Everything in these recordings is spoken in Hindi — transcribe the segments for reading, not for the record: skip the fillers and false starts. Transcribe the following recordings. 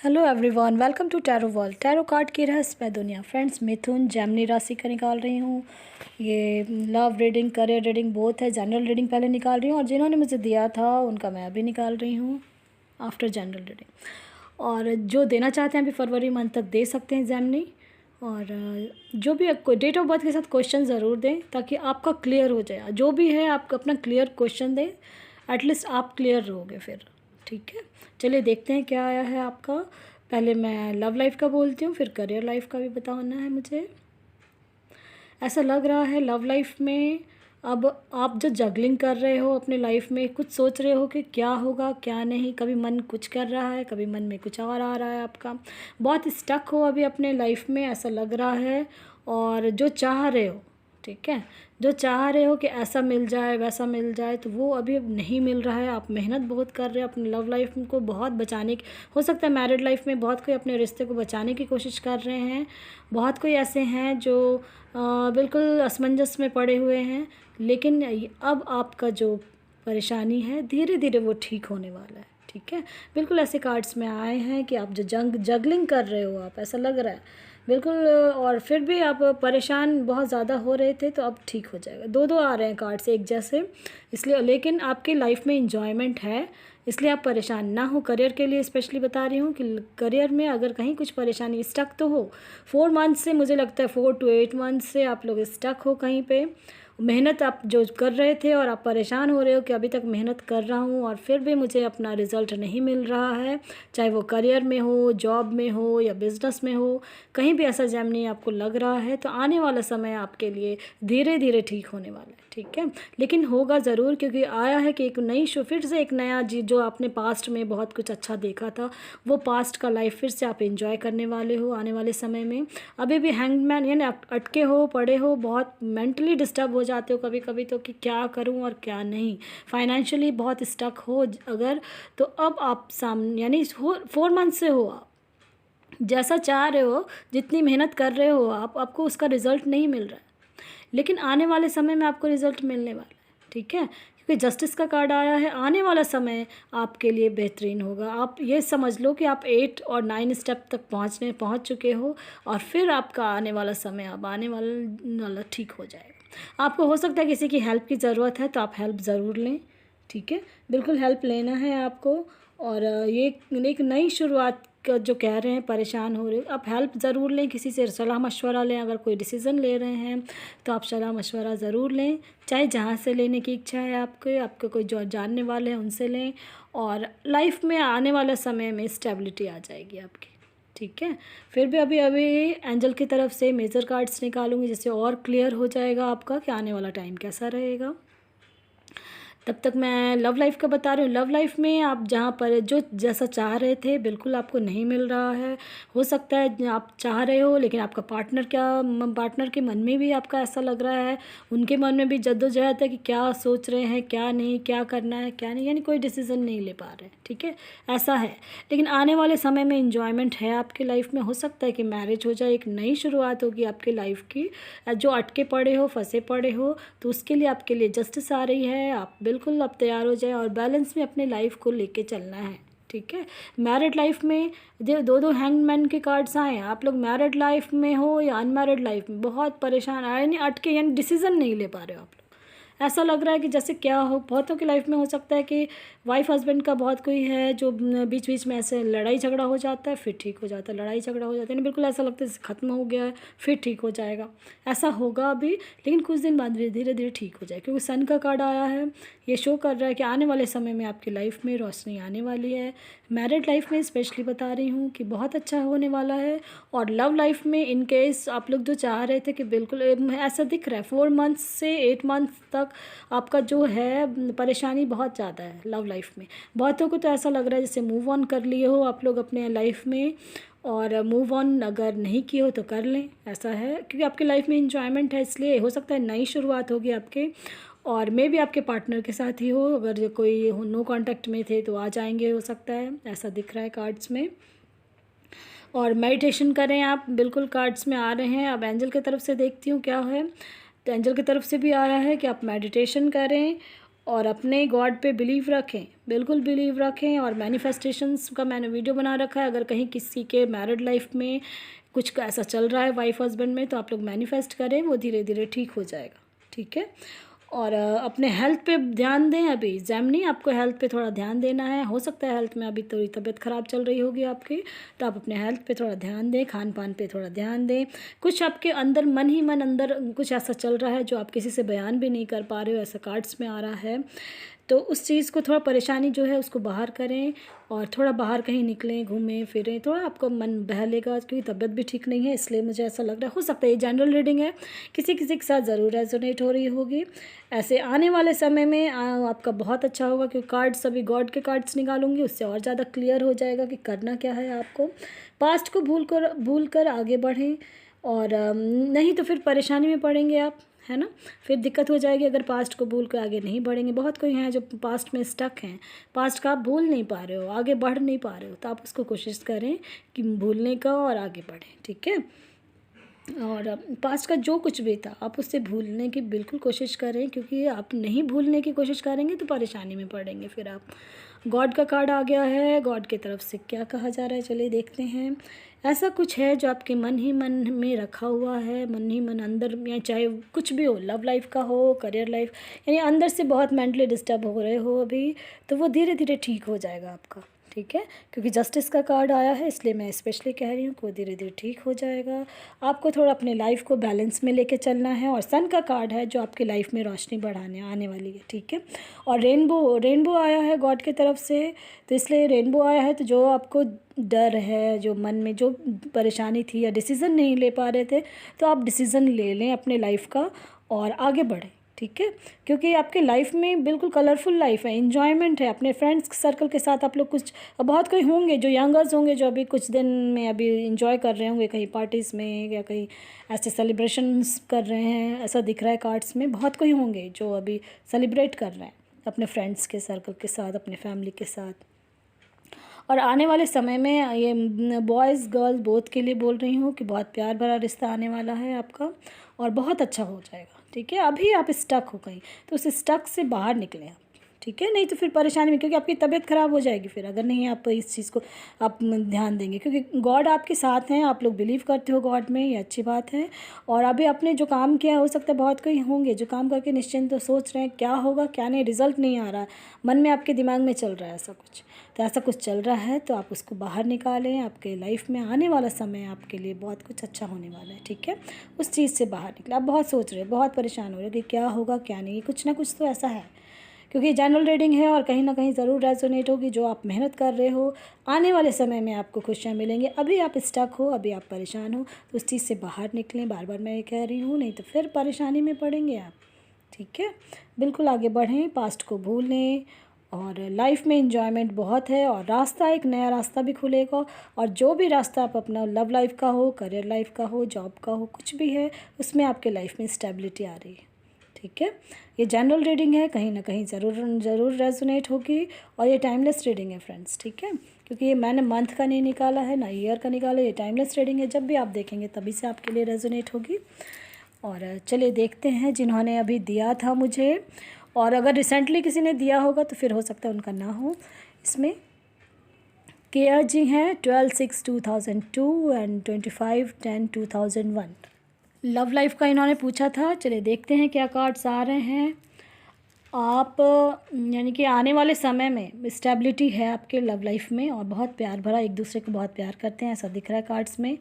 Hello everyone, welcome to tarot world. Tarot card की रहस्यमय दुनिया। फ्रेंड्स, मिथुन जेमिनी राशि का निकाल रही हूँ। ये love reading, career reading both है। जनरल रीडिंग पहले निकाल रही हूँ और जिन्होंने मुझे दिया था उनका मैं अभी निकाल रही हूँ आफ्टर जनरल रीडिंग। और जो देना चाहते हैं अभी फरवरी मंथ तक दे सकते हैं जेमिनी। और जो भी डेट ऑफ बर्थ के साथ क्वेश्चन ज़रूर दें ताकि आपका क्लियर हो जाए। जो भी है आप अपना क्लियर क्वेश्चन दें, एटलीस्ट आप क्लियर रहोगे फिर। ठीक है, चलिए देखते हैं क्या आया है आपका। पहले मैं लव लाइफ का बोलती हूँ, फिर करियर लाइफ का भी बताना है मुझे। ऐसा लग रहा है लव लाइफ में अब आप जो जगलिंग कर रहे हो अपने लाइफ में, कुछ सोच रहे हो कि क्या होगा क्या नहीं। कभी मन कुछ कर रहा है, कभी मन में कुछ और आ रहा है आपका। बहुत स्टक हो अभी अपने लाइफ में, ऐसा लग रहा है। और जो चाह रहे हो, ठीक है, जो चाह रहे हो कि ऐसा मिल जाए वैसा मिल जाए, तो वो अभी नहीं मिल रहा है। आप मेहनत बहुत कर रहे हो अपने लव लाइफ को बहुत बचाने की। हो सकता है मैरिड लाइफ में बहुत कोई अपने रिश्ते को बचाने की कोशिश कर रहे हैं। बहुत कोई ऐसे हैं जो बिल्कुल असमंजस में पड़े हुए हैं। लेकिन अब आपका जो परेशानी है धीरे धीरे वो ठीक होने वाला है। ठीक है, बिल्कुल ऐसे कार्ड्स में आए हैं कि आप जो जगलिंग कर रहे हो, आप ऐसा लग रहा है बिल्कुल। और फिर भी आप परेशान बहुत ज़्यादा हो रहे थे, तो अब ठीक हो जाएगा। दो दो आ रहे हैं कार्ड्स एक जैसे, इसलिए। लेकिन आपकी लाइफ में इंजॉयमेंट है, इसलिए आप परेशान ना हो। करियर के लिए स्पेशली बता रही हूँ कि करियर में अगर कहीं कुछ परेशानी स्टक तो हो 4 मंथ से, मुझे लगता है 4 to 8 मंथ से आप लोग स्टक हो कहीं पे। मेहनत आप जो कर रहे थे और आप परेशान हो रहे हो कि अभी तक मेहनत कर रहा हूँ और फिर भी मुझे अपना रिज़ल्ट नहीं मिल रहा है, चाहे वो करियर में हो, जॉब में हो या बिज़नेस में हो, कहीं भी ऐसा जेमिनी आपको लग रहा है, तो आने वाला समय आपके लिए धीरे धीरे ठीक होने वाला है। ठीक है, लेकिन होगा ज़रूर, क्योंकि आया है कि एक नई फिर से एक नया जी जो आपने पास्ट में बहुत कुछ अच्छा देखा था, वो पास्ट का लाइफ फिर से आप एंजॉय करने वाले हो आने वाले समय में। अभी भी हैंगमैन यानी अटके हो, पड़े हो, बहुत मेंटली डिस्टर्ब हो जाते हो कभी कभी, तो कि क्या करूं और क्या नहीं। फाइनेंशियली बहुत स्टक हो अगर, तो अब आप सामने यानी 4 मंथ से हो आप जैसा चाह रहे हो, जितनी मेहनत कर रहे हो आपको उसका रिज़ल्ट नहीं मिल रहा है। लेकिन आने वाले समय में आपको रिज़ल्ट मिलने वाला है। ठीक है, क्योंकि जस्टिस का कार्ड आया है। आने वाला समय आपके लिए बेहतरीन होगा। आप ये समझ लो कि आप 8 और 9 स्टेप तक पहुंच चुके हो और फिर आपका आने वाला समय, अब आने वाला ठीक हो जाएगा। आपको हो सकता है किसी की हेल्प की ज़रूरत है, तो आप हेल्प ज़रूर लें। ठीक है, बिल्कुल हेल्प लेना है आपको। और ये एक नई शुरुआत का जो कह रहे हैं, परेशान हो रहे हो, आप हेल्प ज़रूर लें, किसी से सलाह मशवरा लें। अगर कोई डिसीज़न ले रहे हैं तो आप सलाह मशवरा ज़रूर लें, चाहे जहाँ से लेने की इच्छा है आपके कोई जो जानने वाले हैं उनसे लें। और लाइफ में आने वाला समय में स्टेबिलिटी आ जाएगी आपकी। ठीक है, फिर भी अभी अभी एंजल की तरफ से मेजर कार्ड्स निकालूंगी, जिससे और क्लियर हो जाएगा आपका कि आने वाला टाइम कैसा रहेगा। तब तक मैं लव लाइफ का बता रही हूँ। लव लाइफ में आप जहाँ पर जो जैसा चाह रहे थे बिल्कुल आपको नहीं मिल रहा है। हो सकता है आप चाह रहे हो, लेकिन आपका पार्टनर के मन में भी आपका ऐसा लग रहा है, उनके मन में भी जद्दोजहद है कि क्या सोच रहे हैं क्या नहीं, क्या करना है क्या नहीं, यानी कोई डिसीज़न नहीं ले पा रहे हैं। ठीक है, ऐसा है। लेकिन आने वाले समय में इंजॉयमेंट है आपकी लाइफ में। हो सकता है कि मैरिज हो जाए, एक नई शुरुआत होगी आपकी लाइफ की। जो अटके पड़े हो, फंसे पड़े हो, तो उसके लिए आपके लिए जस्टिस आ रही है। आप बिल्कुल अब तैयार हो जाए और बैलेंस में अपने लाइफ को लेके चलना है। ठीक है, मैरिड लाइफ में दो दो हैंगमैन के कार्ड्स आए हैं। आप लोग मैरिड लाइफ में हो या अनमैरिड लाइफ में बहुत परेशान आए, यानी अटके, यानी डिसीज़न नहीं ले पा रहे हो आप लोग। ऐसा लग रहा है कि जैसे क्या हो, बहुतों की लाइफ में हो सकता है कि वाइफ हस्बैंड का बहुत कोई है जो बीच बीच में ऐसे लड़ाई झगड़ा हो जाता है, फिर ठीक हो जाता है, लड़ाई झगड़ा हो जाता है, बिल्कुल ऐसा लगता है जैसे ख़त्म हो गया है, फिर ठीक हो जाएगा। ऐसा होगा अभी, लेकिन कुछ दिन बाद धीरे धीरे ठीक हो जाएगा, क्योंकि सन का कार्ड आया है। ये शो कर रहा है कि आने वाले समय में आपकी लाइफ में रोशनी आने वाली है। मैरिड लाइफ में स्पेशली बता रही हूँ कि बहुत अच्छा होने वाला है। और लव लाइफ में इन केस आप लोग जो चाह रहे थे कि बिल्कुल ऐसा दिख रहा है 4 मंथ से 8 मंथ तक आपका जो है परेशानी बहुत ज़्यादा है लव लाइफ में। बहुतों को तो ऐसा लग रहा है जैसे मूव ऑन कर लिए हो आप लोग अपने लाइफ में, और मूव ऑन अगर नहीं किए हो तो कर लें, ऐसा है। क्योंकि आपकी लाइफ में इंजॉयमेंट है, इसलिए हो सकता है नई शुरुआत होगी आपके। और मे भी आपके पार्टनर के साथ ही हो, अगर जो कोई नो कांटेक्ट में थे तो आ जाएंगे, हो सकता है, ऐसा दिख रहा है कार्ड्स में। और मेडिटेशन करें आप, बिल्कुल कार्ड्स में आ रहे हैं। अब एंजल की तरफ से देखती हूँ क्या है। तो एंजल की तरफ से भी आया है कि आप मेडिटेशन करें और अपने गॉड पे बिलीव रखें, बिल्कुल बिलीव रखें। और मैनिफेस्टेशंस का मैंने वीडियो बना रखा है, अगर कहीं किसी के मैरिड लाइफ में कुछ ऐसा चल रहा है वाइफ हस्बैंड में, तो आप लोग मैनिफेस्ट करें, वो धीरे धीरे ठीक हो जाएगा, ठीक है। और अपने हेल्थ पे ध्यान दें। अभी जेमिनी आपको हेल्थ पे थोड़ा ध्यान देना है। हो सकता है हेल्थ में अभी थोड़ी तबीयत ख़राब चल रही होगी आपकी, तो आप अपने हेल्थ पे थोड़ा ध्यान दें, खान पान पे थोड़ा ध्यान दें। कुछ आपके अंदर मन ही मन अंदर कुछ ऐसा चल रहा है जो आप किसी से बयान भी नहीं कर पा रहे हो, ऐसा कार्ड्स में आ रहा है। तो उस चीज़ को थोड़ा परेशानी जो है उसको बाहर करें, और थोड़ा बाहर कहीं निकलें, घूमें फिरें, थोड़ा आपका मन बहलेगा, क्योंकि तबीयत भी ठीक नहीं है, इसलिए मुझे ऐसा लग रहा है। हो सकता है ये जनरल रीडिंग है, किसी किसी के साथ ज़रूर रेजोनेट हो रही होगी। ऐसे आने वाले समय में आपका बहुत अच्छा होगा, क्योंकि कार्ड्स अभी गॉड के कार्ड्स निकालूंगी, उससे और ज़्यादा क्लियर हो जाएगा कि करना क्या है आपको। पास्ट को भूल कर आगे बढ़ें, और नहीं तो फिर परेशानी में पड़ेंगे आप, है ना। फिर दिक्कत हो जाएगी अगर पास्ट को भूल कर आगे नहीं बढ़ेंगे। बहुत कोई हैं जो पास्ट में स्टक हैं, पास्ट का आप भूल नहीं पा रहे हो, आगे बढ़ नहीं पा रहे हो, तो आप उसको कोशिश करें कि भूलने का और आगे बढ़ें, ठीक है। और पास्ट का जो कुछ भी था आप उससे भूलने की बिल्कुल कोशिश करें, क्योंकि आप नहीं भूलने की कोशिश करेंगे तो परेशानी में पड़ेंगे फिर आप। गॉड का कार्ड आ गया है, गॉड की तरफ से क्या कहा जा रहा है चलिए देखते हैं। ऐसा कुछ है जो आपके मन ही मन में रखा हुआ है, मन ही मन अंदर, या चाहे कुछ भी हो, लव लाइफ का हो, करियर लाइफ, यानी अंदर से बहुत मेंटली डिस्टर्ब हो रहे हो अभी, तो वो धीरे धीरे ठीक हो जाएगा आपका, ठीक है। क्योंकि जस्टिस का कार्ड आया है, इसलिए मैं स्पेशली कह रही हूँ कि वो धीरे धीरे ठीक हो जाएगा। आपको थोड़ा अपने लाइफ को बैलेंस में लेके चलना है। और सन का कार्ड है जो आपकी लाइफ में रोशनी बढ़ाने आने वाली है, ठीक है। और रेनबो आया है गॉड की तरफ से, तो इसलिए रेनबो आया है, तो जो आपको डर है, जो मन में जो परेशानी थी, या डिसीज़न नहीं ले पा रहे थे, तो आप डिसीज़न ले लें अपने लाइफ का और आगे बढ़ें, ठीक है। क्योंकि आपके लाइफ में बिल्कुल कलरफुल लाइफ है, इन्जॉयमेंट है। अपने फ्रेंड्स सर्कल के साथ आप लोग कुछ, बहुत कोई होंगे जो यंगर्स होंगे जो अभी कुछ दिन में अभी इंजॉय कर रहे होंगे कहीं पार्टीज़ में, या कहीं ऐसे सेलिब्रेशंस कर रहे हैं, ऐसा दिख रहा है कार्ड्स में। बहुत कोई होंगे जो अभी सेलिब्रेट कर रहे हैं अपने फ्रेंड्स के सर्कल के साथ, अपने फैमिली के साथ। और आने वाले समय में ये बॉयज़ गर्ल्स बोथ के लिए बोल रही हूँ कि बहुत प्यार भरा रिश्ता आने वाला है आपका, और बहुत अच्छा हो जाएगा, ठीक है। अभी आप स्टक हो कहीं, तो उस स्टक से बाहर निकलें आप, ठीक है। नहीं तो फिर परेशानी में, क्योंकि आपकी तबीयत ख़राब हो जाएगी फिर, अगर नहीं आप इस चीज़ को आप ध्यान देंगे, क्योंकि गॉड आपके साथ हैं, आप लोग बिलीव करते हो गॉड में, ये अच्छी बात है। और अभी आपने जो काम किया, हो सकता है बहुत कोई होंगे जो काम करके निश्चिंत तो सोच रहे हैं क्या होगा क्या नहीं, रिजल्ट नहीं आ रहा, मन में आपके दिमाग में चल रहा है ऐसा कुछ, तो ऐसा कुछ चल रहा है, तो आप उसको बाहर निकालें। आपके लाइफ में आने वाला समय आपके लिए बहुत कुछ अच्छा होने वाला है, ठीक है। उस चीज़ से बाहर निकले। आप बहुत सोच रहे हैं, बहुत परेशान हो रहे हैं कि क्या होगा क्या नहीं, कुछ ना कुछ तो ऐसा है, क्योंकि जनरल रीडिंग है और कहीं ना कहीं ज़रूर रेजोनेट होगी। जो आप मेहनत कर रहे हो, आने वाले समय में आपको खुशियाँ मिलेंगी। अभी आप स्टक हो, अभी आप परेशान हो, तो उस चीज़ से बाहर निकलें। बार बार मैं ये कह रही हूँ, नहीं तो फिर परेशानी में पड़ेंगे आप, ठीक है। बिल्कुल आगे बढ़ें, पास्ट को भूलें, और लाइफ में इंजॉयमेंट बहुत है, और रास्ता, एक नया रास्ता भी खुलेगा। और जो भी रास्ता आप अपना, लव लाइफ का हो, करियर लाइफ का हो, जॉब का हो, कुछ भी है, उसमें आपके लाइफ में स्टेबिलिटी आ रही है, ठीक है। ये जनरल रीडिंग है, कहीं ना कहीं ज़रूर रेजोनेट होगी। और ये टाइमलेस रीडिंग है फ्रेंड्स, ठीक है। क्योंकि ये मैंने मंथ का नहीं निकाला है, ना ईयर का निकाला, ये टाइमलेस रीडिंग है। जब भी आप देखेंगे तभी से आपके लिए रेजोनेट होगी। और चलिए देखते हैं जिन्होंने अभी दिया था मुझे, और अगर रिसेंटली किसी ने दिया होगा तो फिर हो सकता है उनका ना हो इसमें। केयर जी हैं 12/6/2002 एंड 25/10/2001। लव लाइफ का इन्होंने पूछा था। चलिए देखते हैं क्या कार्ड्स आ रहे हैं। आप यानी कि आने वाले समय में स्टेबिलिटी है आपके लव लाइफ में, और बहुत प्यार भरा, एक दूसरे को बहुत प्यार करते हैं, ऐसा दिख रहा है कार्ड्स में।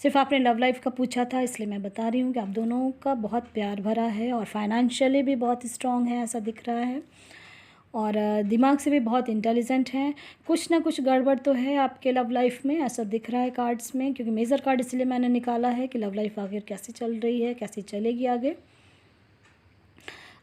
सिर्फ आपने लव लाइफ का पूछा था, इसलिए मैं बता रही हूँ कि आप दोनों का बहुत प्यार भरा है, और फाइनेंशियली भी बहुत स्ट्रॉन्ग है, ऐसा दिख रहा है। और दिमाग से भी बहुत इंटेलिजेंट हैं। कुछ ना कुछ गड़बड़ तो है आपके लव लाइफ में, ऐसा दिख रहा है कार्ड्स में, क्योंकि मेजर कार्ड इसलिए मैंने निकाला है कि लव लाइफ आगे कैसे चल रही है, कैसे चलेगी आगे।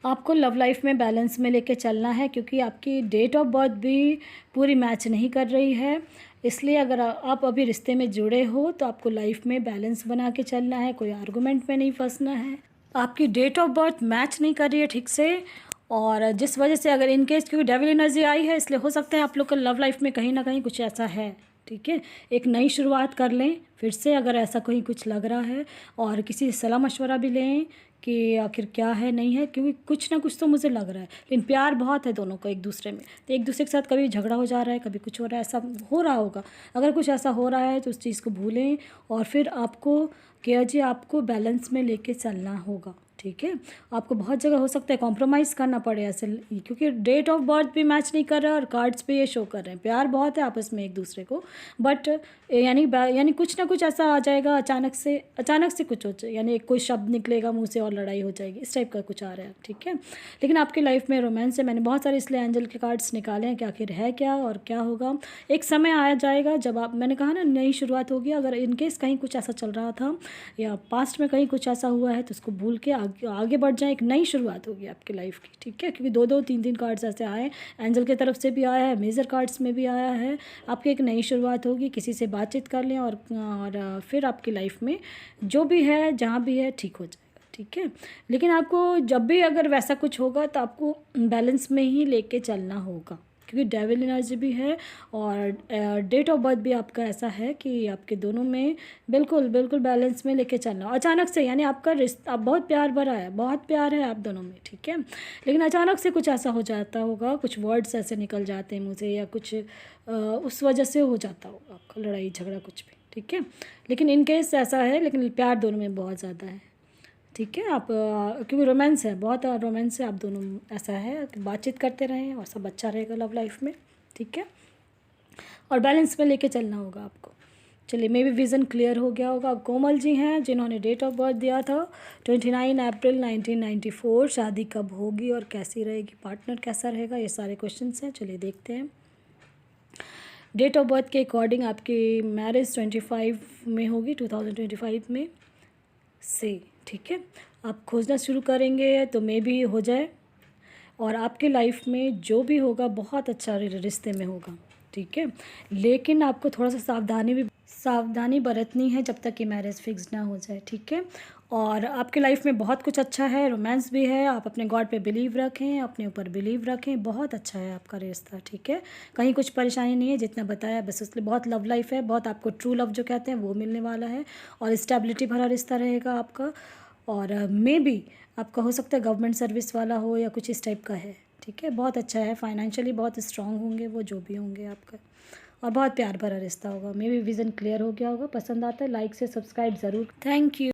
आपको लव लाइफ में बैलेंस में लेके चलना है, क्योंकि आपकी डेट ऑफ बर्थ भी पूरी मैच नहीं कर रही है। इसलिए अगर आप अभी रिश्ते में जुड़े हो तो आपको लाइफ में बैलेंस बना के चलना है, कोई आर्गुमेंट में नहीं फंसना है। आपकी डेट ऑफ बर्थ मैच नहीं कर रही है ठीक से, और जिस वजह से, अगर इनकेस क्योंकि डेविल एनर्जी आई है, इसलिए हो सकता है आप लोग का लव लाइफ में कहीं ना कहीं कुछ ऐसा है, ठीक है। एक नई शुरुआत कर लें फिर से, अगर ऐसा कोई कुछ लग रहा है, और किसी से सलाह मशवरा भी लें कि आखिर क्या है नहीं है, क्योंकि कुछ ना कुछ तो मुझे लग रहा है, लेकिन प्यार बहुत है दोनों का एक दूसरे में। तो एक दूसरे के साथ कभी झगड़ा हो जा रहा है, कभी कुछ हो रहा है, ऐसा हो रहा होगा। अगर कुछ ऐसा हो रहा है तो उस चीज़ को भूलें और फिर आपको क्या जी आपको बैलेंस में लेके चलना होगा, ठीक है। आपको बहुत जगह हो सकता है कॉम्प्रोमाइज़ करना पड़े ऐसे, क्योंकि डेट ऑफ बर्थ भी मैच नहीं कर रहा और कार्ड्स पे ये शो कर रहे हैं प्यार बहुत है आपस में एक दूसरे को, बट यानी कुछ ना कुछ ऐसा आ जाएगा अचानक से कुछ हो जाए, यानी एक कोई शब्द निकलेगा मुंह से और लड़ाई हो जाएगी, इस टाइप का कुछ आ रहा है, ठीक है। लेकिन आपकी लाइफ में रोमांस है, मैंने बहुत सारे इसलिए एंजल के कार्ड्स निकाले हैं कि आखिर है क्या और क्या होगा। एक समय आया जाएगा जब आप, मैंने कहा ना, नई शुरुआत होगी। अगर इनकेस कहीं कुछ ऐसा चल रहा था या पास्ट में कहीं कुछ ऐसा हुआ है तो उसको भूल के आगे बढ़ जाए, एक नई शुरुआत होगी आपकी लाइफ की, ठीक है। क्योंकि 2-2 3-3 कार्ड्स ऐसे आए, एंजल की तरफ से भी आया है, मेजर कार्ड्स में भी आया है। आपकी एक नई शुरुआत होगी, किसी से बातचीत कर लें और फिर आपकी लाइफ में जो भी है जहाँ भी है ठीक हो जाएगा, ठीक है। लेकिन आपको जब भी अगर वैसा कुछ होगा तो आपको बैलेंस में ही लेके चलना होगा, क्योंकि डेविल एनर्जी भी है और डेट ऑफ बर्थ भी आपका ऐसा है कि आपके दोनों में बिल्कुल बिल्कुल बैलेंस में लेके चलना। अचानक से यानी आपका रिश्ता, आप बहुत प्यार भरा है, बहुत प्यार है आप दोनों में, ठीक है। लेकिन अचानक से कुछ ऐसा हो जाता होगा, कुछ वर्ड्स ऐसे निकल जाते हैं मुझे या कुछ उस वजह से हो जाता होगा आपका लड़ाई झगड़ा कुछ भी, ठीक है। लेकिन इन केस ऐसा है, लेकिन प्यार दोनों में बहुत ज़्यादा है, ठीक है। आप क्योंकि रोमांस है, बहुत रोमांस है, आप दोनों ऐसा है कि बातचीत करते रहें और सब अच्छा रहेगा लव लाइफ में, ठीक है। और बैलेंस में लेके चलना होगा आपको। चलिए, मे भी विज़न क्लियर हो गया होगा। अब कोमल जी हैं जिन्होंने डेट ऑफ बर्थ दिया था 29 अप्रैल 1994, शादी कब होगी और कैसी रहेगी, पार्टनर कैसा रहेगा, ये सारे क्वेश्चन हैं। चलिए देखते हैं। डेट ऑफ बर्थ के अकॉर्डिंग आपकी मैरिज 25 में होगी, 2025 में से, ठीक है। आप खोजना शुरू करेंगे तो मे भी हो जाए, और आपके लाइफ में जो भी होगा बहुत अच्छा रिश्ते में होगा, ठीक है। लेकिन आपको थोड़ा सा सावधानी बरतनी है जब तक कि मैरिज फिक्स ना हो जाए, ठीक है। और आपके लाइफ में बहुत कुछ अच्छा है, रोमांस भी है, आप अपने गॉड पे बिलीव रखें, अपने ऊपर बिलीव रखें, बहुत अच्छा है आपका रिश्ता, ठीक है। कहीं कुछ परेशानी नहीं है, जितना बताया बस इसलिए बहुत लव लाइफ है, बहुत आपको ट्रू लव जो कहते हैं वो मिलने वाला है, और स्टेबिलिटी भरा रिश्ता रहेगा आपका। और मे बी आपका हो सकता है गवर्नमेंट सर्विस वाला हो या कुछ इस टाइप का है, ठीक है। बहुत अच्छा है, फाइनेंशियली बहुत स्ट्रांग होंगे वो जो भी होंगे आपका, और बहुत प्यार भरा रिश्ता होगा। मे बी विज़न क्लियर हो गया होगा। पसंद आता है लाइक से सब्सक्राइब ज़रूर। Thank you.